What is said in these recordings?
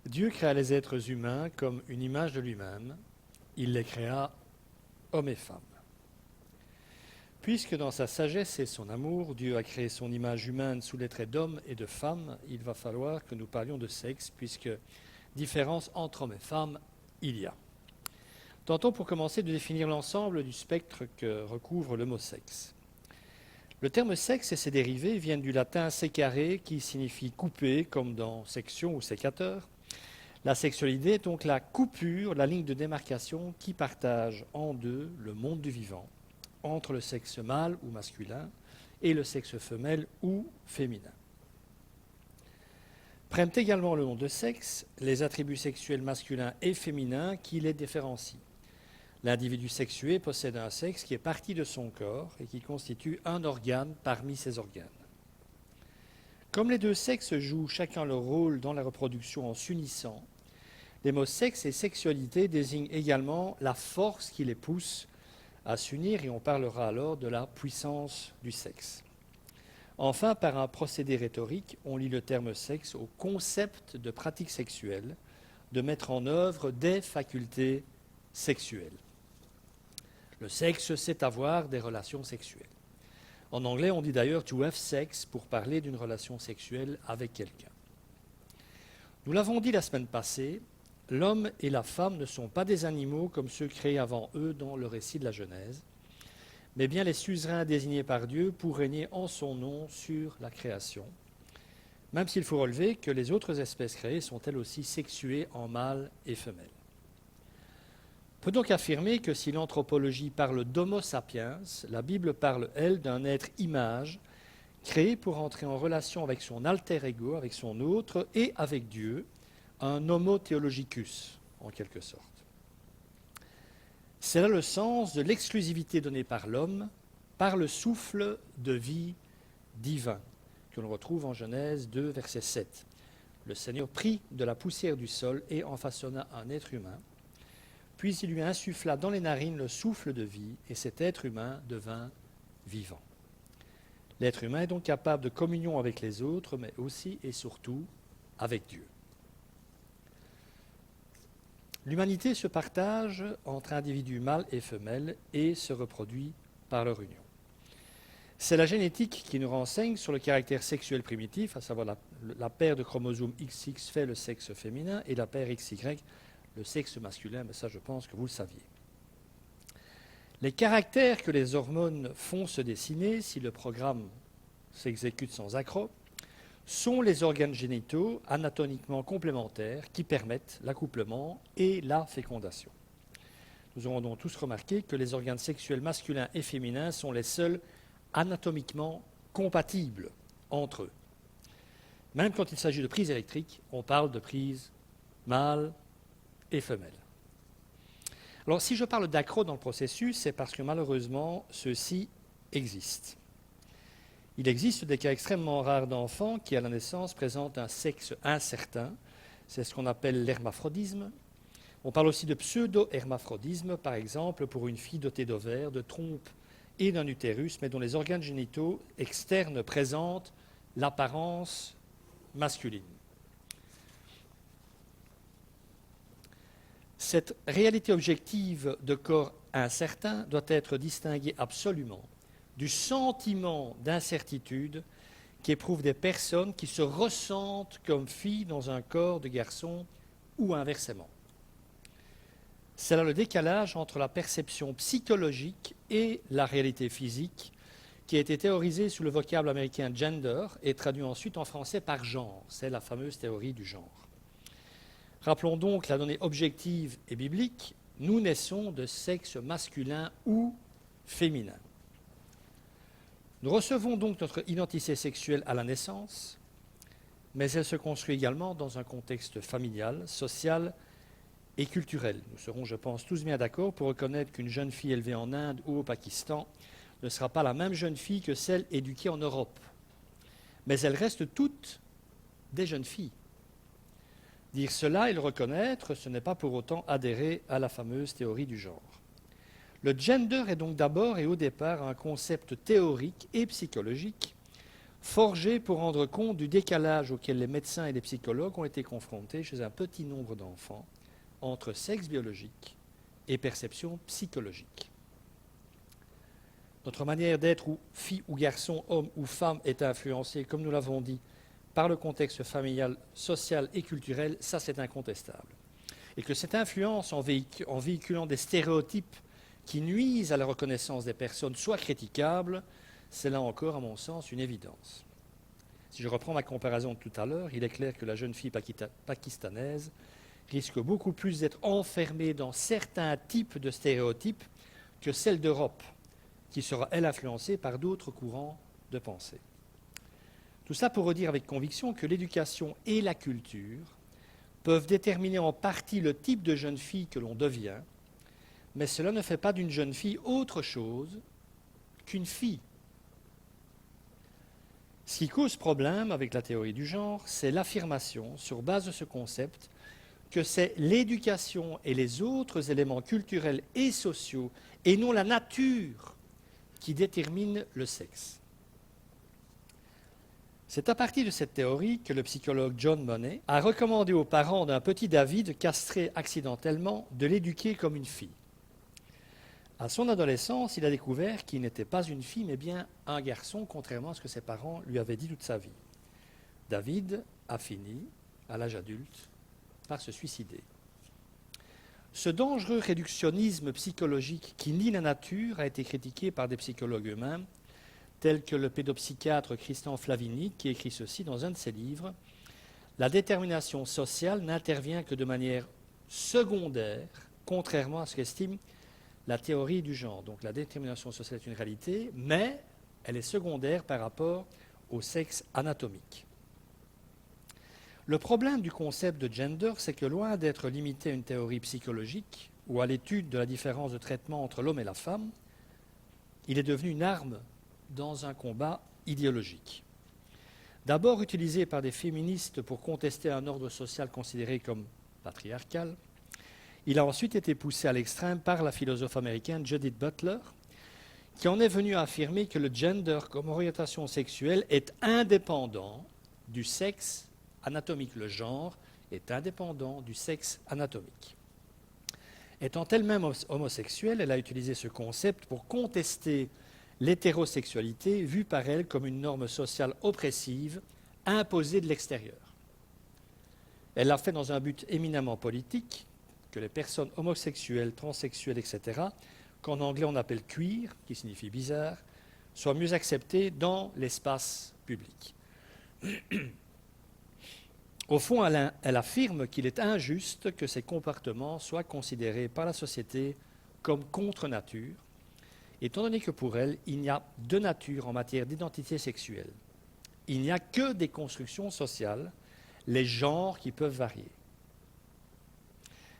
Dieu créa les êtres humains comme une image de lui-même. Il les créa hommes et femmes. Puisque dans sa sagesse et son amour, Dieu a créé son image humaine sous les traits d'homme et de femme, il va falloir que nous parlions de sexe, puisque différence entre hommes et femmes, il y a. Tentons pour commencer de définir l'ensemble du spectre que recouvre le mot sexe. Le terme sexe et ses dérivés viennent du latin secare, qui signifie couper, comme dans section ou sécateur. La sexualité est donc la coupure, la ligne de démarcation qui partage en deux le monde du vivant, entre le sexe mâle ou masculin et le sexe femelle ou féminin. Prennent également le nom de sexe les attributs sexuels masculins et féminins qui les différencient. L'individu sexué possède un sexe qui est partie de son corps et qui constitue un organe parmi ses organes. Comme les deux sexes jouent chacun leur rôle dans la reproduction en s'unissant, les mots sexe et sexualité désignent également la force qui les pousse à s'unir et on parlera alors de la puissance du sexe. Enfin, par un procédé rhétorique, on lie le terme sexe au concept de pratique sexuelle, de mettre en œuvre des facultés sexuelles. Le sexe, c'est avoir des relations sexuelles. En anglais, on dit d'ailleurs to have sex pour parler d'une relation sexuelle avec quelqu'un. Nous l'avons dit la semaine passée, l'homme et la femme ne sont pas des animaux comme ceux créés avant eux dans le récit de la Genèse, mais bien les suzerains désignés par Dieu pour régner en son nom sur la création, même s'il faut relever que les autres espèces créées sont elles aussi sexuées en mâle et femelle. On peut donc affirmer que si l'anthropologie parle d'Homo sapiens, la Bible parle, elle, d'un être image, créé pour entrer en relation avec son alter ego, avec son autre, et avec Dieu, un homo theologicus, en quelque sorte. C'est là le sens de l'exclusivité donnée par l'homme, par le souffle de vie divin, que l'on retrouve en Genèse 2, verset 7. Le Seigneur prit de la poussière du sol et en façonna un être humain, puis il lui insuffla dans les narines le souffle de vie, et cet être humain devint vivant. L'être humain est donc capable de communion avec les autres, mais aussi et surtout avec Dieu. L'humanité se partage entre individus mâles et femelles et se reproduit par leur union. C'est la génétique qui nous renseigne sur le caractère sexuel primitif, à savoir la paire de chromosomes XX fait le sexe féminin et la paire XY le sexe masculin, mais ça je pense que vous le saviez. Les caractères que les hormones font se dessiner, si le programme s'exécute sans accroc, sont les organes génitaux anatomiquement complémentaires qui permettent l'accouplement et la fécondation. Nous aurons donc tous remarqué que les organes sexuels masculins et féminins sont les seuls anatomiquement compatibles entre eux. Même quand il s'agit de prise électrique, on parle de prise mâle et femelle. Alors si je parle d'accro dans le processus, c'est parce que malheureusement, ceux-ci existent. Il existe des cas extrêmement rares d'enfants qui, à la naissance, présentent un sexe incertain. C'est ce qu'on appelle l'hermaphrodisme. On parle aussi de pseudo-hermaphrodisme, par exemple, pour une fille dotée d'ovaires, de trompes et d'un utérus, mais dont les organes génitaux externes présentent l'apparence masculine. Cette réalité objective de corps incertain doit être distinguée absolument du sentiment d'incertitude qu'éprouvent des personnes qui se ressentent comme filles dans un corps de garçon ou inversement. C'est là le décalage entre la perception psychologique et la réalité physique qui a été théorisé sous le vocable américain gender et traduit ensuite en français par genre. C'est la fameuse théorie du genre. Rappelons donc la donnée objective et biblique, nous naissons de sexe masculin ou féminin. Nous recevons donc notre identité sexuelle à la naissance, mais elle se construit également dans un contexte familial, social et culturel. Nous serons, je pense, tous bien d'accord pour reconnaître qu'une jeune fille élevée en Inde ou au Pakistan ne sera pas la même jeune fille que celle éduquée en Europe. Mais elles restent toutes des jeunes filles. Dire cela et le reconnaître, ce n'est pas pour autant adhérer à la fameuse théorie du genre. Le gender est donc d'abord et au départ un concept théorique et psychologique forgés pour rendre compte du décalage auquel les médecins et les psychologues ont été confrontés chez un petit nombre d'enfants entre sexe biologique et perception psychologique. Notre manière d'être, ou fille ou garçon, homme ou femme, est influencée, comme nous l'avons dit, par le contexte familial, social et culturel, ça c'est incontestable. Et que cette influence, en véhiculant des stéréotypes qui nuisent à la reconnaissance des personnes, soit critiquable, c'est là encore, à mon sens, une évidence. Si je reprends ma comparaison de tout à l'heure, il est clair que la jeune fille pakistanaise risque beaucoup plus d'être enfermée dans certains types de stéréotypes que celle d'Europe, qui sera, elle, influencée par d'autres courants de pensée. Tout ça pour redire avec conviction que l'éducation et la culture peuvent déterminer en partie le type de jeune fille que l'on devient, mais cela ne fait pas d'une jeune fille autre chose qu'une fille. Ce qui cause problème avec la théorie du genre, c'est l'affirmation, sur base de ce concept, que c'est l'éducation et les autres éléments culturels et sociaux, et non la nature, qui déterminent le sexe. C'est à partir de cette théorie que le psychologue John Money a recommandé aux parents d'un petit David castré accidentellement de l'éduquer comme une fille. À son adolescence, il a découvert qu'il n'était pas une fille, mais bien un garçon, contrairement à ce que ses parents lui avaient dit toute sa vie. David a fini, à l'âge adulte, par se suicider. Ce dangereux réductionnisme psychologique qui nie la nature a été critiqué par des psychologues eux-mêmes, tels que le pédopsychiatre Christian Flavini, qui écrit ceci dans un de ses livres. La détermination sociale n'intervient que de manière secondaire, contrairement à ce qu'estime la théorie du genre. Donc la détermination sociale est une réalité, mais elle est secondaire par rapport au sexe anatomique. Le problème du concept de gender, c'est que loin d'être limité à une théorie psychologique ou à l'étude de la différence de traitement entre l'homme et la femme, il est devenu une arme dans un combat idéologique. D'abord utilisé par des féministes pour contester un ordre social considéré comme patriarcal, il a ensuite été poussé à l'extrême par la philosophe américaine Judith Butler, qui en est venue à affirmer que le gender comme orientation sexuelle est indépendant du sexe anatomique. Le genre est indépendant du sexe anatomique. Étant elle-même homosexuelle, elle a utilisé ce concept pour contester l'hétérosexualité vue par elle comme une norme sociale oppressive imposée de l'extérieur. Elle l'a fait dans un but éminemment politique, que les personnes homosexuelles, transsexuelles, etc., qu'en anglais on appelle queer, qui signifie bizarre, soient mieux acceptées dans l'espace public. Au fond, elle affirme qu'il est injuste que ces comportements soient considérés par la société comme contre nature, étant donné que pour elle, il n'y a de nature en matière d'identité sexuelle. Il n'y a que des constructions sociales, les genres qui peuvent varier.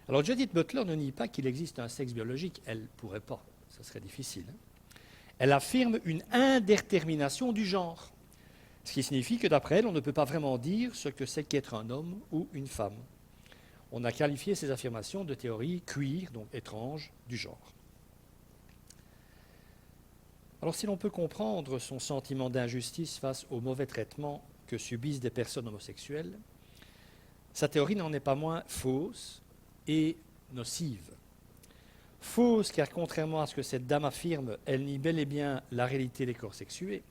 Alors Judith Butler ne nie pas qu'il existe un sexe biologique, elle ne pourrait pas, ce serait difficile. Elle affirme une indétermination du genre, ce qui signifie que d'après elle, on ne peut pas vraiment dire ce que c'est qu'être un homme ou une femme. On a qualifié ces affirmations de théorie queer, donc étrange, du genre. Alors si l'on peut comprendre son sentiment d'injustice face au mauvais traitement que subissent des personnes homosexuelles, sa théorie n'en est pas moins fausse et nocive. Fausse car contrairement à ce que cette dame affirme, elle nie bel et bien la réalité des corps sexués.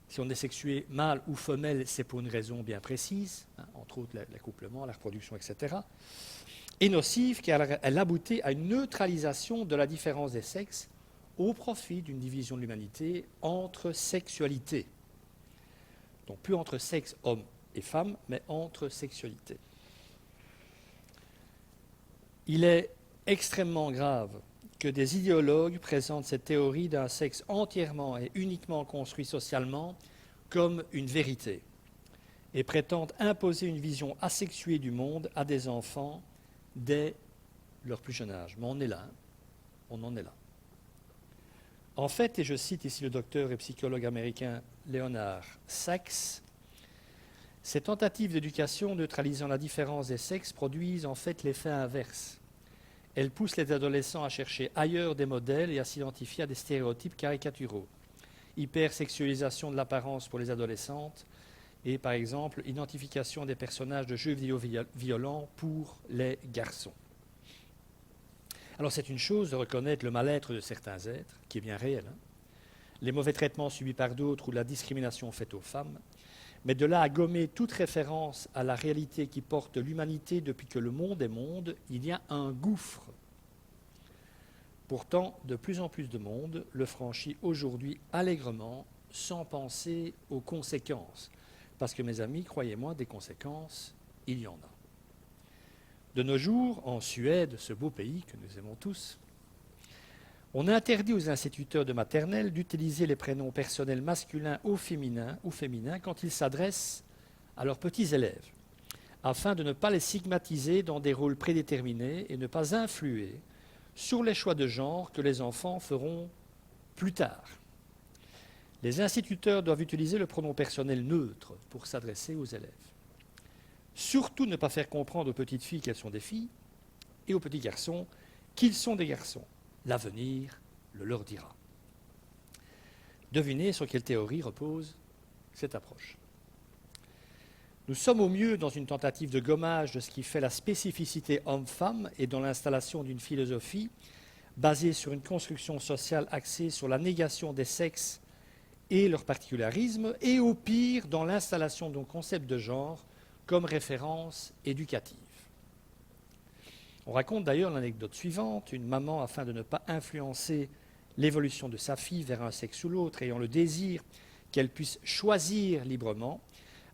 Si on est sexué mâle ou femelle, c'est pour une raison bien précise, entre autres l'accouplement, la reproduction, etc. Et nocive car elle aboutit à une neutralisation de la différence des sexes au profit d'une division de l'humanité entre sexualités. Donc plus entre sexe, homme et femme, mais entre sexualités. Il est extrêmement grave que des idéologues présentent cette théorie d'un sexe entièrement et uniquement construit socialement comme une vérité et prétendent imposer une vision asexuée du monde à des enfants dès leur plus jeune âge. Mais on est là, on en est là. En fait, et je cite ici le docteur et psychologue américain Leonard Sachs, ces tentatives d'éducation neutralisant la différence des sexes produisent en fait l'effet inverse. Elles poussent les adolescents à chercher ailleurs des modèles et à s'identifier à des stéréotypes caricaturaux. hypersexualisation de l'apparence pour les adolescentes et, par exemple, identification des personnages de jeux vidéo violents pour les garçons. Alors c'est une chose de reconnaître le mal-être de certains êtres, qui est bien réel, hein, les mauvais traitements subis par d'autres ou la discrimination faite aux femmes, mais de là à gommer toute référence à la réalité qui porte l'humanité depuis que le monde est monde, il y a un gouffre. Pourtant, de plus en plus de monde le franchit aujourd'hui allègrement, sans penser aux conséquences. Parce que, mes amis, croyez-moi, des conséquences, il y en a. De nos jours, en Suède, ce beau pays que nous aimons tous, on a interdit aux instituteurs de maternelle d'utiliser les prénoms personnels masculins ou féminins quand ils s'adressent à leurs petits élèves, afin de ne pas les stigmatiser dans des rôles prédéterminés et ne pas influer sur les choix de genre que les enfants feront plus tard. Les instituteurs doivent utiliser le pronom personnel neutre pour s'adresser aux élèves. Surtout ne pas faire comprendre aux petites filles qu'elles sont des filles et aux petits garçons qu'ils sont des garçons. L'avenir le leur dira. Devinez sur quelle théorie repose cette approche. Nous sommes au mieux dans une tentative de gommage de ce qui fait la spécificité homme-femme et dans l'installation d'une philosophie basée sur une construction sociale axée sur la négation des sexes et leur particularisme, et au pire dans l'installation d'un concept de genre comme référence éducative. On raconte d'ailleurs l'anecdote suivante. Une maman, afin de ne pas influencer l'évolution de sa fille vers un sexe ou l'autre, ayant le désir qu'elle puisse choisir librement,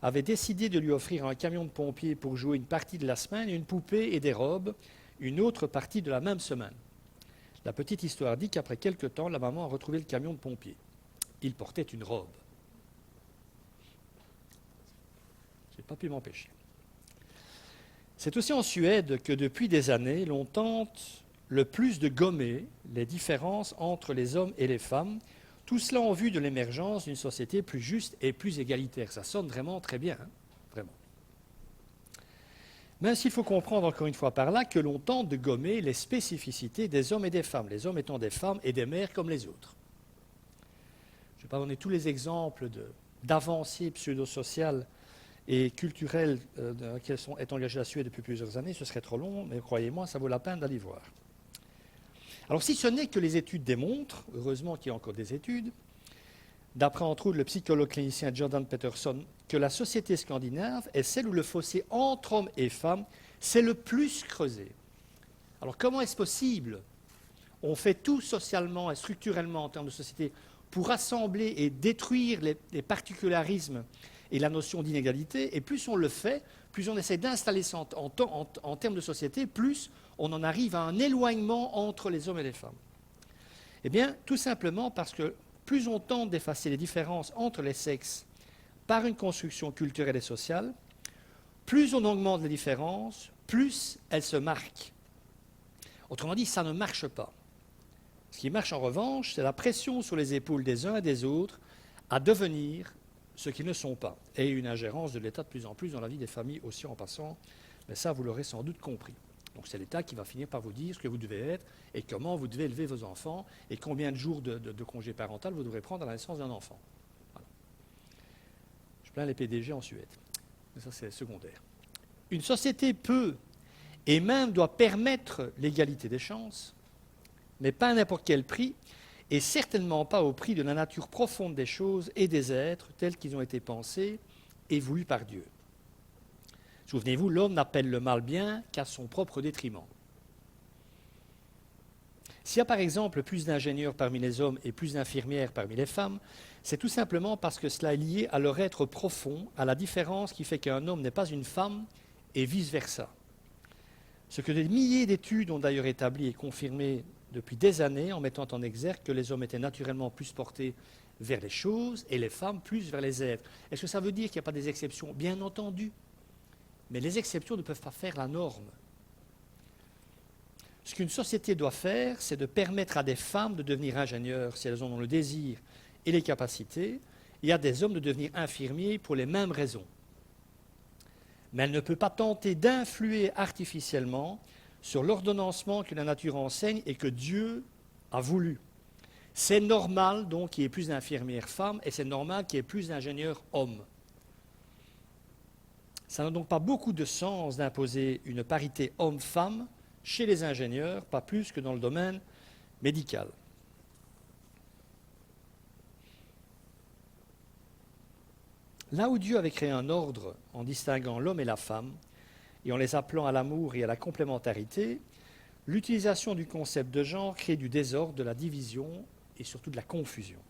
avait décidé de lui offrir un camion de pompiers pour jouer une partie de la semaine, une poupée et des robes, une autre partie de la même semaine. La petite histoire dit qu'après quelque temps, la maman a retrouvé le camion de pompiers. Il portait une robe. Je n'ai pas pu m'empêcher. C'est aussi en Suède que depuis des années, l'on tente le plus de gommer les différences entre les hommes et les femmes, tout cela en vue de l'émergence d'une société plus juste et plus égalitaire. Ça sonne vraiment très bien, hein, vraiment. Mais il faut comprendre encore une fois par là que l'on tente de gommer les spécificités des hommes et des femmes, les hommes étant des femmes et des mères comme les autres. Je ne vais pas donner tous les exemples d'avancées pseudo-sociales et culturelles dans lesquelles est engagée la Suède depuis plusieurs années, ce serait trop long, mais croyez-moi, ça vaut la peine d'aller voir. Alors si ce n'est que les études démontrent, heureusement qu'il y a encore des études, d'après entre autres le psychologue clinicien Jordan Peterson, que la société scandinave est celle où le fossé entre hommes et femmes s'est le plus creusé. Alors comment est-ce possible? On fait tout socialement et structurellement en termes de société pour rassembler et détruire les particularismes et la notion d'inégalité, et plus on le fait, plus on essaie d'installer ça en termes de société, plus on en arrive à un éloignement entre les hommes et les femmes. Eh bien, tout simplement parce que plus on tente d'effacer les différences entre les sexes par une construction culturelle et sociale, plus on augmente les différences, plus elles se marquent. Autrement dit, ça ne marche pas. Ce qui marche en revanche, c'est la pression sur les épaules des uns et des autres à devenir ce qu'ils ne sont pas, et une ingérence de l'État de plus en plus dans la vie des familles aussi en passant, mais ça vous l'aurez sans doute compris. Donc c'est l'État qui va finir par vous dire ce que vous devez être et comment vous devez élever vos enfants et combien de jours de congé parental vous devrez prendre à la naissance d'un enfant. Voilà. Je plains les PDG en Suède, mais ça c'est secondaire. Une société peut et même doit permettre l'égalité des chances, mais pas à n'importe quel prix, et certainement pas au prix de la nature profonde des choses et des êtres tels qu'ils ont été pensés et voulus par Dieu. Souvenez-vous, l'homme n'appelle le mal bien qu'à son propre détriment. S'il y a par exemple plus d'ingénieurs parmi les hommes et plus d'infirmières parmi les femmes, c'est tout simplement parce que cela est lié à leur être profond, à la différence qui fait qu'un homme n'est pas une femme et vice-versa. Ce que des milliers d'études ont d'ailleurs établi et confirmé depuis des années en mettant en exergue que les hommes étaient naturellement plus portés vers les choses et les femmes plus vers les êtres. Est-ce que ça veut dire qu'il n'y a pas des exceptions? Bien entendu. Mais les exceptions ne peuvent pas faire la norme. Ce qu'une société doit faire, c'est de permettre à des femmes de devenir ingénieurs si elles en ont le désir et les capacités, et à des hommes de devenir infirmiers pour les mêmes raisons. Mais elle ne peut pas tenter d'influer artificiellement sur l'ordonnancement que la nature enseigne et que Dieu a voulu. C'est normal donc qu'il y ait plus d'infirmières femmes et c'est normal qu'il y ait plus d'ingénieurs hommes. Ça n'a donc pas beaucoup de sens d'imposer une parité homme-femme chez les ingénieurs, pas plus que dans le domaine médical. Là où Dieu avait créé un ordre en distinguant l'homme et la femme, et en les appelant à l'amour et à la complémentarité, l'utilisation du concept de genre crée du désordre, de la division et surtout de la confusion.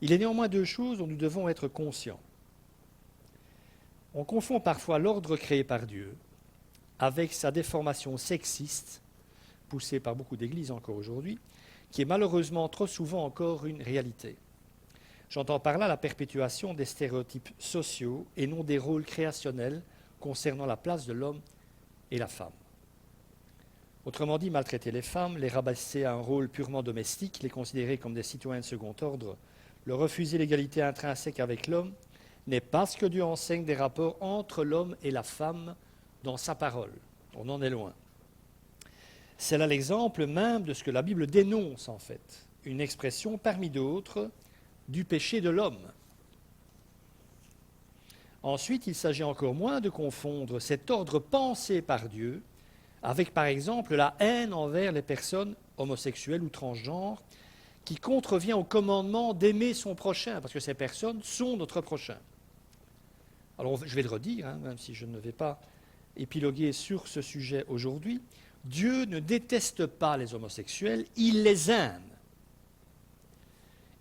Il est néanmoins deux choses dont nous devons être conscients. On confond parfois l'ordre créé par Dieu avec sa déformation sexiste, poussée par beaucoup d'églises encore aujourd'hui, qui est malheureusement trop souvent encore une réalité. J'entends par là la perpétuation des stéréotypes sociaux et non des rôles créationnels concernant la place de l'homme et la femme. Autrement dit, maltraiter les femmes, les rabaisser à un rôle purement domestique, les considérer comme des citoyens de second ordre, leur refuser l'égalité intrinsèque avec l'homme, n'est pas ce que Dieu enseigne des rapports entre l'homme et la femme dans sa parole. On en est loin. C'est là l'exemple même de ce que la Bible dénonce en fait, une expression parmi d'autres du péché de l'homme. Ensuite, il s'agit encore moins de confondre cet ordre pensé par Dieu avec, par exemple, la haine envers les personnes homosexuelles ou transgenres qui contrevient au commandement d'aimer son prochain, parce que ces personnes sont notre prochain. Alors, je vais le redire, même si je ne vais pas épiloguer sur ce sujet aujourd'hui. Dieu ne déteste pas les homosexuels, il les aime.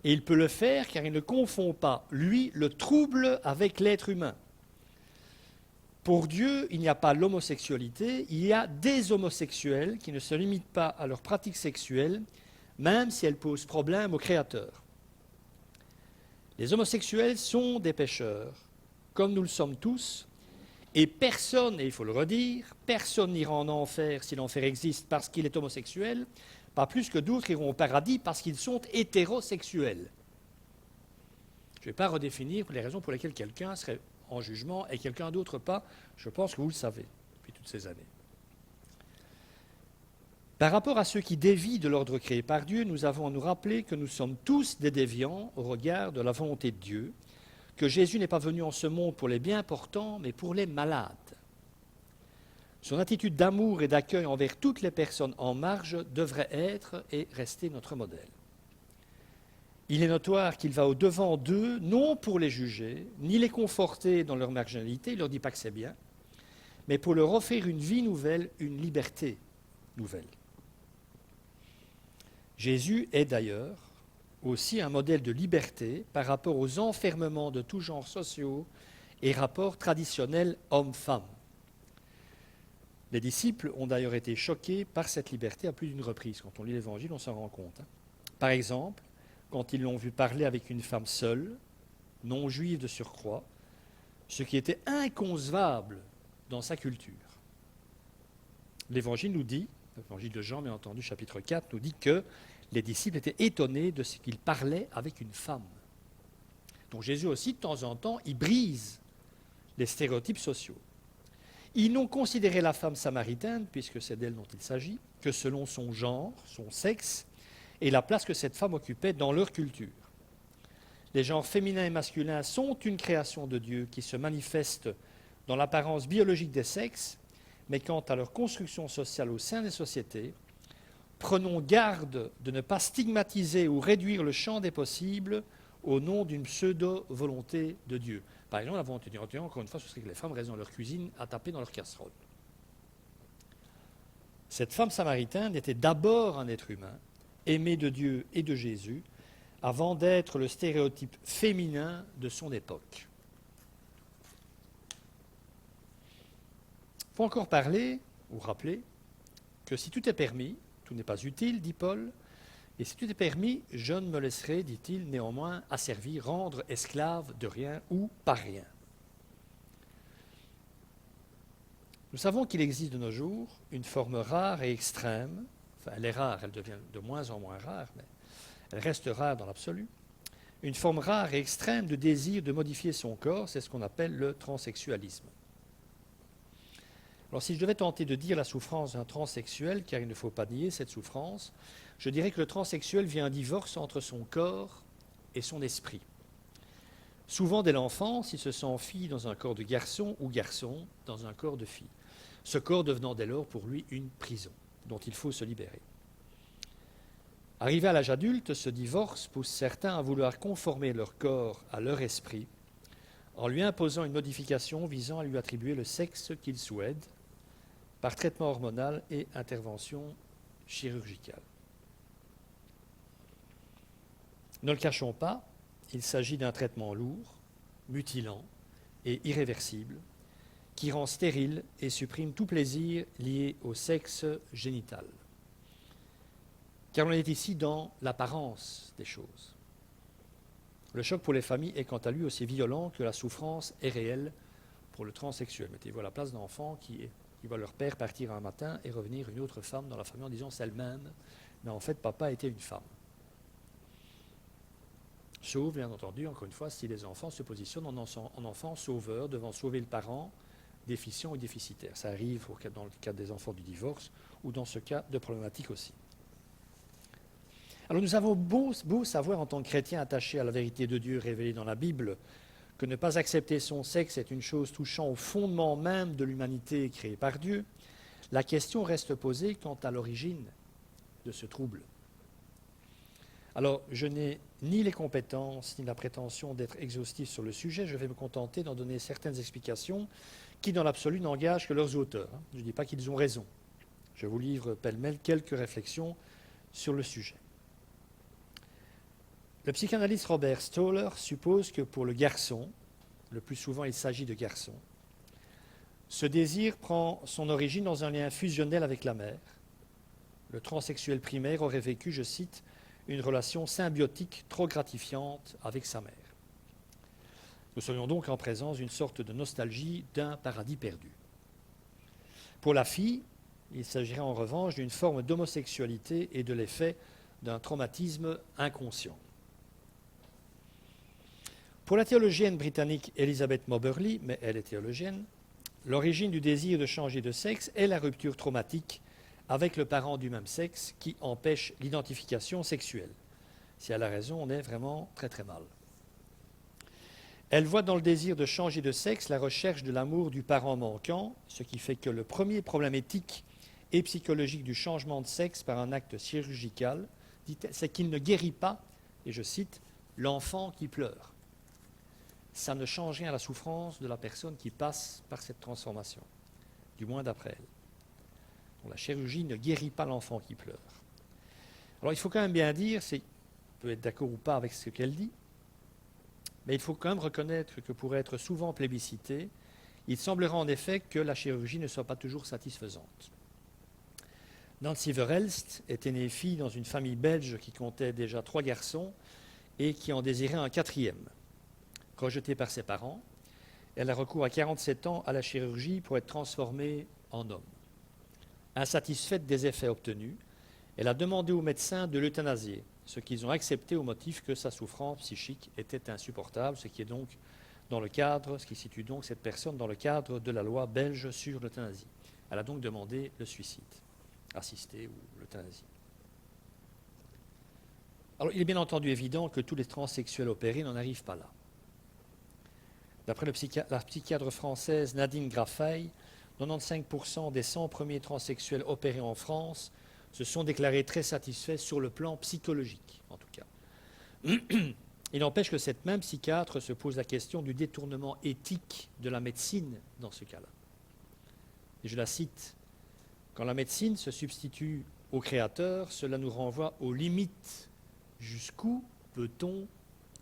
Et il peut le faire car il ne confond pas, lui, le trouble avec l'être humain. Pour Dieu, il n'y a pas l'homosexualité, il y a des homosexuels qui ne se limitent pas à leurs pratiques sexuelles, même si elles posent problème au Créateur. Les homosexuels sont des pécheurs, comme nous le sommes tous, et personne, et il faut le redire, personne n'ira en enfer si l'enfer existe parce qu'il est homosexuel, pas plus que d'autres iront au paradis parce qu'ils sont hétérosexuels. Je ne vais pas redéfinir les raisons pour lesquelles quelqu'un serait en jugement et quelqu'un d'autre pas. Je pense que vous le savez depuis toutes ces années. Par rapport à ceux qui dévient de l'ordre créé par Dieu, nous avons à nous rappeler que nous sommes tous des déviants au regard de la volonté de Dieu, que Jésus n'est pas venu en ce monde pour les bien portants, mais pour les malades. Son attitude d'amour et d'accueil envers toutes les personnes en marge devrait être et rester notre modèle. Il est notoire qu'il va au-devant d'eux, non pour les juger, ni les conforter dans leur marginalité, il ne leur dit pas que c'est bien, mais pour leur offrir une vie nouvelle, une liberté nouvelle. Jésus est d'ailleurs aussi un modèle de liberté par rapport aux enfermements de tous genres sociaux et rapports traditionnels hommes-femmes. Les disciples ont d'ailleurs été choqués par cette liberté à plus d'une reprise. Quand on lit l'Évangile, on s'en rend compte. Par exemple, quand ils l'ont vu parler avec une femme seule, non juive de surcroît, ce qui était inconcevable dans sa culture. L'Évangile nous dit, l'Évangile de Jean, bien entendu, chapitre 4, nous dit que les disciples étaient étonnés de ce qu'il parlait avec une femme. Donc Jésus aussi, de temps en temps, il brise les stéréotypes sociaux. Ils n'ont considéré la femme samaritaine, puisque c'est d'elle dont il s'agit, que selon son genre, son sexe, et la place que cette femme occupait dans leur culture. Les genres féminins et masculins sont une création de Dieu qui se manifeste dans l'apparence biologique des sexes, mais quant à leur construction sociale au sein des sociétés, prenons garde de ne pas stigmatiser ou réduire le champ des possibles au nom d'une pseudo-volonté de Dieu. Par exemple, la volonté de Dieu, encore une fois, ce serait que les femmes restent dans leur cuisine à taper dans leur casserole. Cette femme samaritaine était d'abord un être humain, aimé de Dieu et de Jésus, avant d'être le stéréotype féminin de son époque. Il faut encore parler, ou rappeler, que si tout est permis, tout n'est pas utile, dit Paul, et si tout est permis, je ne me laisserai, dit-il, néanmoins asservir, rendre esclave de rien ou par rien. Nous savons qu'il existe de nos jours une forme rare et extrême, enfin elle est rare, elle devient de moins en moins rare, mais elle reste rare dans l'absolu, une forme rare et extrême de désir de modifier son corps, c'est ce qu'on appelle le transsexualisme. Alors si je devais tenter de dire la souffrance d'un transsexuel, car il ne faut pas nier cette souffrance, je dirais que le transsexuel vit un divorce entre son corps et son esprit. Souvent, dès l'enfance, il se sent fille dans un corps de garçon ou garçon dans un corps de fille. Ce corps devenant dès lors pour lui une prison dont il faut se libérer. Arrivé à l'âge adulte, ce divorce pousse certains à vouloir conformer leur corps à leur esprit en lui imposant une modification visant à lui attribuer le sexe qu'il souhaite par traitement hormonal et intervention chirurgicale. Ne le cachons pas, il s'agit d'un traitement lourd, mutilant et irréversible qui rend stérile et supprime tout plaisir lié au sexe génital. Car on est ici dans l'apparence des choses. Le choc pour les familles est quant à lui aussi violent que la souffrance est réelle pour le transsexuel. Mettez-vous à la place d'enfants qui voient leur père partir un matin et revenir une autre femme dans la famille en disant c'est elle-même, mais en fait papa était une femme. Sauf, bien entendu, encore une fois, si les enfants se positionnent en enfants sauveurs devant sauver le parent déficient ou déficitaire. Ça arrive dans le cas des enfants du divorce ou dans ce cas de problématique aussi. Alors nous avons beau savoir en tant que chrétiens attachés à la vérité de Dieu révélée dans la Bible que ne pas accepter son sexe est une chose touchant au fondement même de l'humanité créée par Dieu, la question reste posée quant à l'origine de ce trouble. Alors, je n'ai ni les compétences ni la prétention d'être exhaustif sur le sujet, je vais me contenter d'en donner certaines explications qui, dans l'absolu, n'engagent que leurs auteurs. Je ne dis pas qu'ils ont raison. Je vous livre pêle-mêle quelques réflexions sur le sujet. Le psychanalyste Robert Stoller suppose que pour le garçon, le plus souvent il s'agit de garçons, ce désir prend son origine dans un lien fusionnel avec la mère. Le transsexuel primaire aurait vécu, je cite, une relation symbiotique trop gratifiante avec sa mère. Nous serions donc en présence d'une sorte de nostalgie d'un paradis perdu. Pour la fille, il s'agirait en revanche d'une forme d'homosexualité et de l'effet d'un traumatisme inconscient. Pour la théologienne britannique Elizabeth Moberly, mais elle est théologienne, l'origine du désir de changer de sexe est la rupture traumatique avec le parent du même sexe qui empêche l'identification sexuelle. Si elle a raison, on est vraiment très très mal. Elle voit dans le désir de changer de sexe la recherche de l'amour du parent manquant, ce qui fait que le premier problème éthique et psychologique du changement de sexe par un acte chirurgical, c'est qu'il ne guérit pas, et je cite, l'enfant qui pleure. Ça ne change rien à la souffrance de la personne qui passe par cette transformation, du moins d'après elle. Donc, la chirurgie ne guérit pas l'enfant qui pleure. Alors il faut quand même bien dire, on peut être d'accord ou pas avec ce qu'elle dit, mais il faut quand même reconnaître que pour être souvent plébiscité, il semblerait en effet que la chirurgie ne soit pas toujours satisfaisante. Nancy Verhelst était née fille dans une famille belge qui comptait déjà 3 garçons et qui en désirait un 4e. Rejetée par ses parents, elle a recours à 47 ans à la chirurgie pour être transformée en homme. Insatisfaite des effets obtenus, elle a demandé aux médecins de l'euthanasier, ce qu'ils ont accepté au motif que sa souffrance psychique était insupportable, ce qui situe donc cette personne dans le cadre de la loi belge sur l'euthanasie. Elle a donc demandé le suicide assisté ou l'euthanasie. Alors, il est bien entendu évident que tous les transsexuels opérés n'en arrivent pas là. D'après la psychiatre française Nadine Graffey, 95% des 100 premiers transsexuels opérés en France se sont déclarés très satisfaits sur le plan psychologique, en tout cas. Il n'empêche que cette même psychiatre se pose la question du détournement éthique de la médecine dans ce cas-là. Et je la cite, « Quand la médecine se substitue au créateur, cela nous renvoie aux limites. Jusqu'où peut-on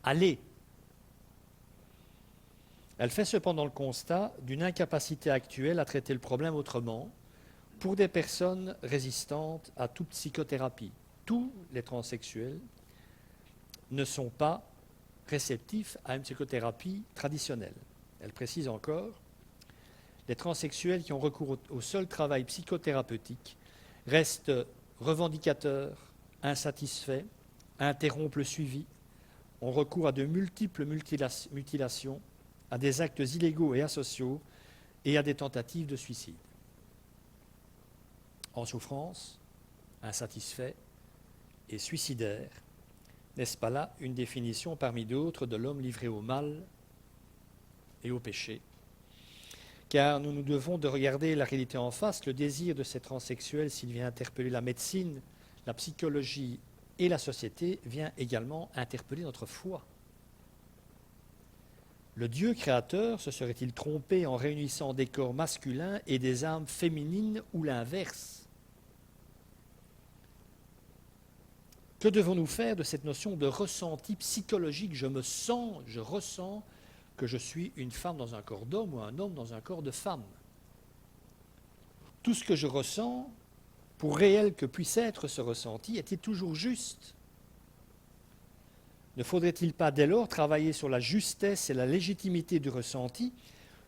aller ?» Elle fait cependant le constat d'une incapacité actuelle à traiter le problème autrement pour des personnes résistantes à toute psychothérapie. Tous les transsexuels ne sont pas réceptifs à une psychothérapie traditionnelle. Elle précise encore, les transsexuels qui ont recours au seul travail psychothérapeutique restent revendicateurs, insatisfaits, interrompent le suivi, ont recours à de multiples mutilations, à des actes illégaux et asociaux et à des tentatives de suicide. en souffrance, insatisfait et suicidaire. N'est-ce pas là une définition parmi d'autres de l'homme livré au mal et au péché? Car nous nous devons de regarder la réalité en face. Le désir de ces transsexuels, s'il vient interpeller la médecine, la psychologie et la société, vient également interpeller notre foi. Le Dieu créateur se serait-il trompé en réunissant des corps masculins et des âmes féminines ou l'inverse? Que devons-nous faire de cette notion de ressenti psychologique? Je me sens, je ressens que je suis une femme dans un corps d'homme ou un homme dans un corps de femme. Tout ce que je ressens, pour réel que puisse être ce ressenti, est-il toujours juste? Ne faudrait-il pas dès lors travailler sur la justesse et la légitimité du ressenti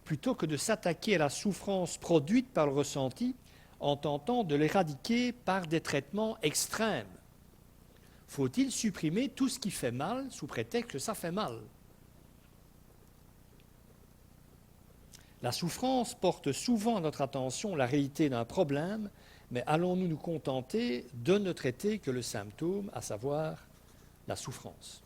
plutôt que de s'attaquer à la souffrance produite par le ressenti en tentant de l'éradiquer par des traitements extrêmes? Faut-il supprimer tout ce qui fait mal sous prétexte que ça fait mal? La souffrance porte souvent à notre attention la réalité d'un problème, mais allons-nous nous contenter de ne traiter que le symptôme, à savoir la souffrance?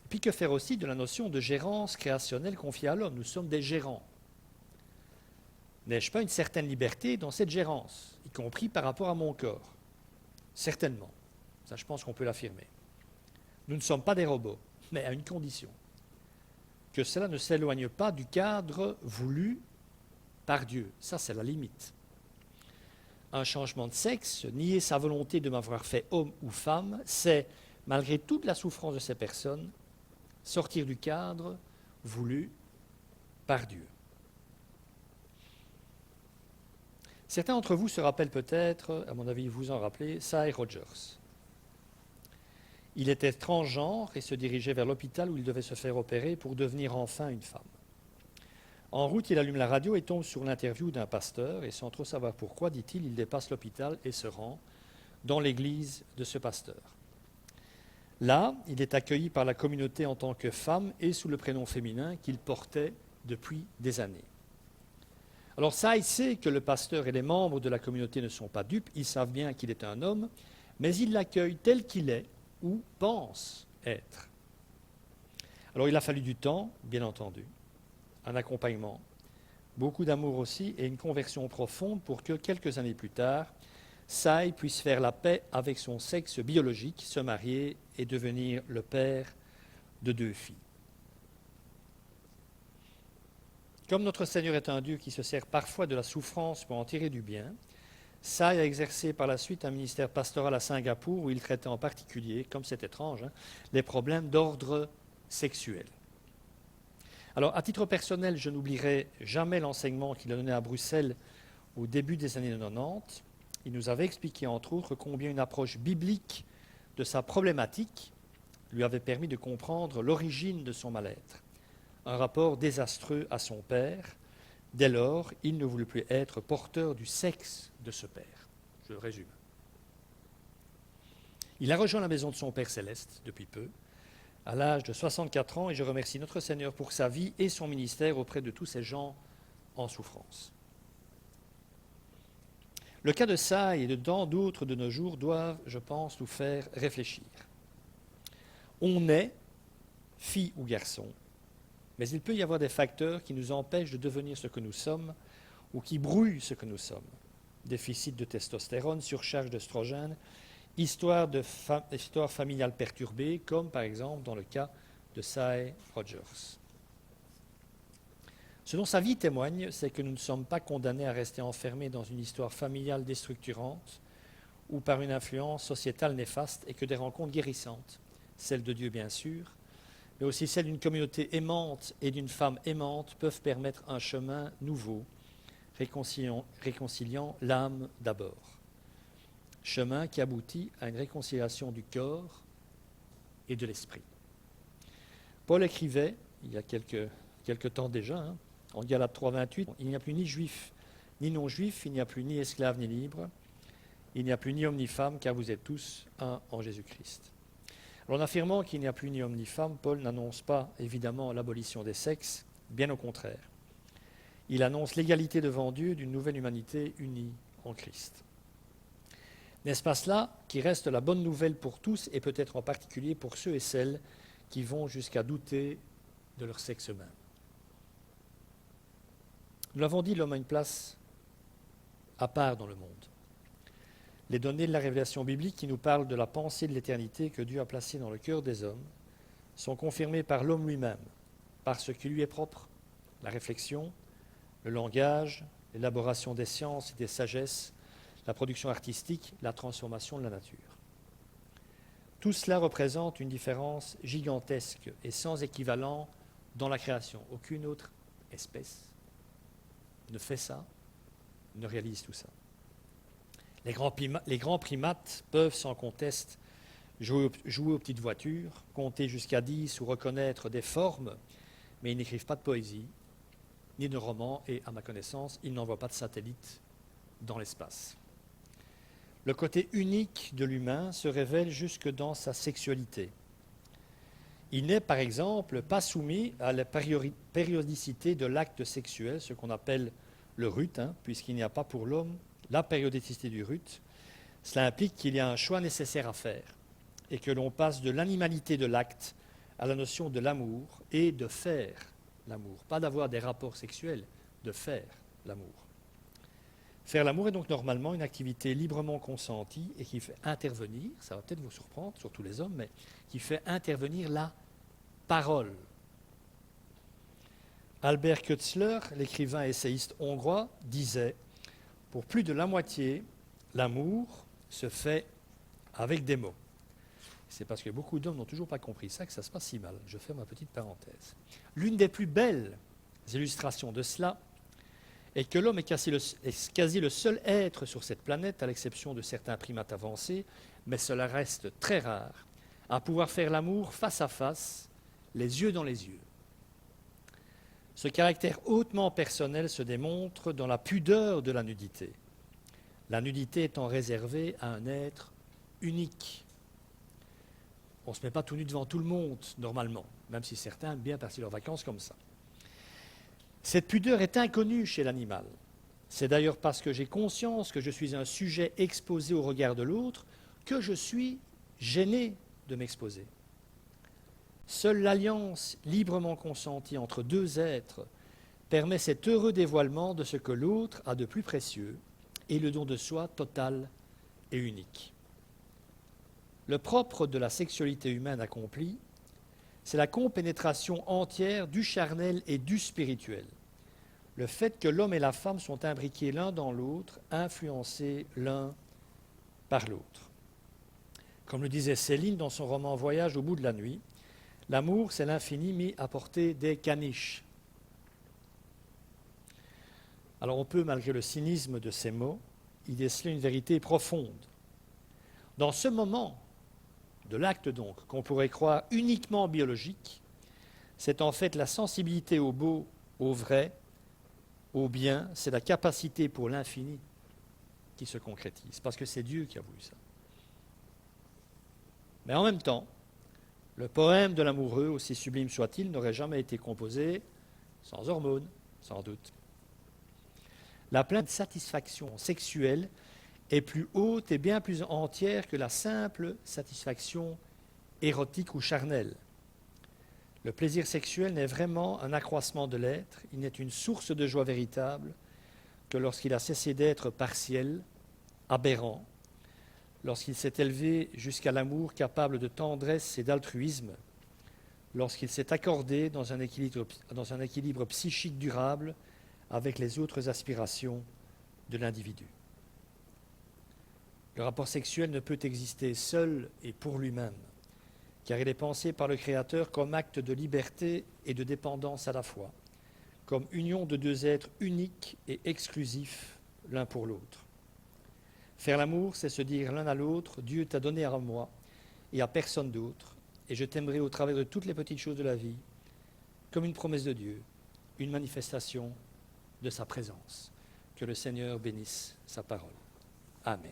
Puis que faire aussi de la notion de gérance créationnelle confiée à l'homme? Nous sommes des gérants. N'ai-je pas une certaine liberté dans cette gérance, y compris par rapport à mon corps? Certainement. Ça, je pense qu'on peut l'affirmer. Nous ne sommes pas des robots, mais à une condition. Que cela ne s'éloigne pas du cadre voulu par Dieu. Ça, c'est la limite. Un changement de sexe, nier sa volonté de m'avoir fait homme ou femme, c'est, malgré toute la souffrance de ces personnes, sortir du cadre voulu par Dieu. Certains d'entre vous se rappellent peut-être, à mon avis vous en rappelez, Sy Rogers. Il était transgenre et se dirigeait vers l'hôpital où il devait se faire opérer pour devenir enfin une femme. En route, il allume la radio et tombe sur l'interview d'un pasteur et sans trop savoir pourquoi, dit-il, il dépasse l'hôpital et se rend dans l'église de ce pasteur. Là, il est accueilli par la communauté en tant que femme et sous le prénom féminin qu'il portait depuis des années. Alors ça, il sait que le pasteur et les membres de la communauté ne sont pas dupes, ils savent bien qu'il est un homme, mais ils l'accueillent tel qu'il est ou pense être. Alors il a fallu du temps, bien entendu, un accompagnement, beaucoup d'amour aussi et une conversion profonde pour que quelques années plus tard, Sy puisse faire la paix avec son sexe biologique, se marier et devenir le père de 2 filles. Comme notre Seigneur est un Dieu qui se sert parfois de la souffrance pour en tirer du bien, Sy a exercé par la suite un ministère pastoral à Singapour où il traitait en particulier, comme c'est étrange, les problèmes d'ordre sexuel. Alors, à titre personnel, je n'oublierai jamais l'enseignement qu'il a donné à Bruxelles au début des années 90. Il nous avait expliqué, entre autres, combien une approche biblique de sa problématique lui avait permis de comprendre l'origine de son mal-être. Un rapport désastreux à son père. Dès lors, il ne voulait plus être porteur du sexe de ce père. Je résume. Il a rejoint la maison de son Père céleste depuis peu, à l'âge de 64 ans, et je remercie notre Seigneur pour sa vie et son ministère auprès de tous ces gens en souffrance. Le cas de Sy et de tant d'autres de nos jours doivent, je pense, nous faire réfléchir. On est, fille ou garçon, mais il peut y avoir des facteurs qui nous empêchent de devenir ce que nous sommes ou qui brouillent ce que nous sommes. Déficit de testostérone, surcharge d'œstrogène, histoire familiale perturbée, comme par exemple dans le cas de Sy Rogers. Ce dont sa vie témoigne, c'est que nous ne sommes pas condamnés à rester enfermés dans une histoire familiale déstructurante ou par une influence sociétale néfaste et que des rencontres guérissantes, celles de Dieu bien sûr, mais aussi celles d'une communauté aimante et d'une femme aimante peuvent permettre un chemin nouveau, réconciliant l'âme d'abord. Chemin qui aboutit à une réconciliation du corps et de l'esprit. Paul écrivait, il y a quelques temps déjà, en Galates 3,28, il n'y a plus ni juif ni non-juif, il n'y a plus ni esclave ni libre, il n'y a plus ni homme ni femme, car vous êtes tous un en Jésus-Christ. Alors, en affirmant qu'il n'y a plus ni homme ni femme, Paul n'annonce pas évidemment l'abolition des sexes, bien au contraire. Il annonce l'égalité devant Dieu d'une nouvelle humanité unie en Christ. N'est-ce pas cela qui reste la bonne nouvelle pour tous et peut-être en particulier pour ceux et celles qui vont jusqu'à douter de leur sexe même? Nous l'avons dit, l'homme a une place à part dans le monde. Les données de la révélation biblique qui nous parlent de la pensée de l'éternité que Dieu a placée dans le cœur des hommes sont confirmées par l'homme lui-même, par ce qui lui est propre, la réflexion, le langage, l'élaboration des sciences et des sagesses, la production artistique, la transformation de la nature. Tout cela représente une différence gigantesque et sans équivalent dans la création. Aucune autre espèce ne fait ça, ne réalise tout ça. Les grands primates peuvent sans conteste jouer aux petites voitures, compter jusqu'à 10 ou reconnaître des formes, mais ils n'écrivent pas de poésie, ni de romans, et à ma connaissance, ils n'envoient pas de satellites dans l'espace. Le côté unique de l'humain se révèle jusque dans sa sexualité. Il n'est, par exemple, pas soumis à la périodicité de l'acte sexuel, ce qu'on appelle le rut, puisqu'il n'y a pas pour l'homme la périodicité du rut. Cela implique qu'il y a un choix nécessaire à faire et que l'on passe de l'animalité de l'acte à la notion de l'amour et de faire l'amour. Pas d'avoir des rapports sexuels, de faire l'amour. Faire l'amour est donc normalement une activité librement consentie et qui fait intervenir, ça va peut-être vous surprendre, surtout les hommes, mais qui fait intervenir la parole. Albert Kützler, l'écrivain et essayiste hongrois, disait « Pour plus de la moitié, l'amour se fait avec des mots ». C'est parce que beaucoup d'hommes n'ont toujours pas compris ça que ça se passe si mal. Je fais ma petite parenthèse. L'une des plus belles illustrations de cela est que l'homme est quasi le seul être sur cette planète, à l'exception de certains primates avancés, mais cela reste très rare, à pouvoir faire l'amour face à face, les yeux dans les yeux. Ce caractère hautement personnel se démontre dans la pudeur de la nudité. La nudité étant réservée à un être unique. On ne se met pas tout nu devant tout le monde, normalement, même si certains aiment bien passer leurs vacances comme ça. Cette pudeur est inconnue chez l'animal. C'est d'ailleurs parce que j'ai conscience que je suis un sujet exposé au regard de l'autre que je suis gêné de m'exposer. Seule l'alliance librement consentie entre deux êtres permet cet heureux dévoilement de ce que l'autre a de plus précieux et le don de soi total et unique. Le propre de la sexualité humaine accomplie, c'est la compénétration entière du charnel et du spirituel. Le fait que l'homme et la femme sont imbriqués l'un dans l'autre, influencés l'un par l'autre. Comme le disait Céline dans son roman Voyage au bout de la nuit, l'amour, c'est l'infini mis à portée des caniches. Alors on peut, malgré le cynisme de ces mots, y déceler une vérité profonde. Dans ce moment de l'acte donc, qu'on pourrait croire uniquement biologique, c'est en fait la sensibilité au beau, au vrai, au bien, c'est la capacité pour l'infini qui se concrétise, parce que c'est Dieu qui a voulu ça. Mais en même temps, le poème de l'amoureux, aussi sublime soit-il, n'aurait jamais été composé sans hormones, sans doute. La pleine satisfaction sexuelle est plus haute et bien plus entière que la simple satisfaction érotique ou charnelle. Le plaisir sexuel n'est vraiment un accroissement de l'être, il n'est une source de joie véritable que lorsqu'il a cessé d'être partiel, aberrant, lorsqu'il s'est élevé jusqu'à l'amour capable de tendresse et d'altruisme, lorsqu'il s'est accordé dans un équilibre psychique durable avec les autres aspirations de l'individu. Le rapport sexuel ne peut exister seul et pour lui-même, car il est pensé par le Créateur comme acte de liberté et de dépendance à la fois, comme union de deux êtres uniques et exclusifs l'un pour l'autre. Faire l'amour, c'est se dire l'un à l'autre, Dieu t'a donné à moi et à personne d'autre, et je t'aimerai au travers de toutes les petites choses de la vie, comme une promesse de Dieu, une manifestation de sa présence. Que le Seigneur bénisse sa parole. Amen.